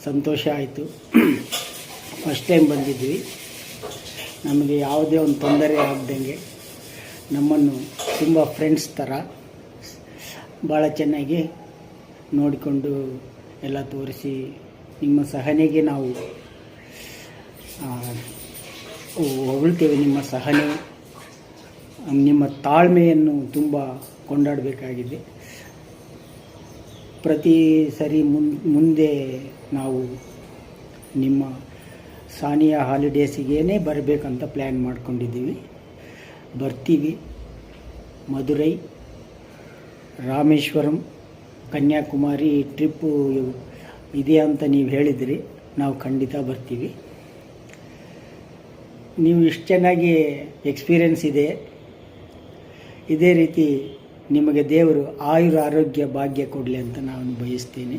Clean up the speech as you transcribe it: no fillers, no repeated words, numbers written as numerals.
ಸಂತೋಷ ಆಯಿತು. First time ಬಂದಿದ್ವಿ. ನಮಗೆ ಯಾವುದೇ ಒಂದು ತೊಂದರೆ ಆಗದಂಗೆ ನಮ್ಮನ್ನು ತುಂಬ ಫ್ರೆಂಡ್ಸ್ ಥರ ಭಾಳ ಚೆನ್ನಾಗಿ ನೋಡಿಕೊಂಡು ಎಲ್ಲ ತೋರಿಸಿ, ನಿಮ್ಮ ಸಹನೆಗೆ ನಾವು ಹೊಗಳ್ತೇವೆ. ನಿಮ್ಮ ಸಹನೆ, ನಿಮ್ಮ ತಾಳ್ಮೆಯನ್ನು ತುಂಬ ಕೊಂಡಾಡಬೇಕಾಗಿದೆ. ಪ್ರತಿ ಸರಿ ಮುಂದೆ ನಾವು ನಿಮ್ಮ ಸಾನಿಯಾ ಹಾಲಿಡೇಸಿಗೇನೆ ಬರಬೇಕಂತ ಪ್ಲ್ಯಾನ್ ಮಾಡ್ಕೊಂಡಿದ್ದೀವಿ. ಬರ್ತೀವಿ. ಮದುರೈ, ರಾಮೇಶ್ವರಂ, ಕನ್ಯಾಕುಮಾರಿ ಟ್ರಿಪ್ಪು ಇದೆ ಅಂತ ನೀವು ಹೇಳಿದಿರಿ. ನಾವು ಖಂಡಿತ ಬರ್ತೀವಿ. ನೀವು ಇಷ್ಟು ಚೆನ್ನಾಗಿ ಎಕ್ಸ್ಪೀರಿಯೆನ್ಸ್ ಇದೆ. ಇದೇ ರೀತಿ ನಿಮಗೆ ದೇವರು ಆಯುರ ಆರೋಗ್ಯ ಭಾಗ್ಯ ಕೊಡಲಿ ಅಂತ ನಾನು ಬಯಸ್ತೇನೆ.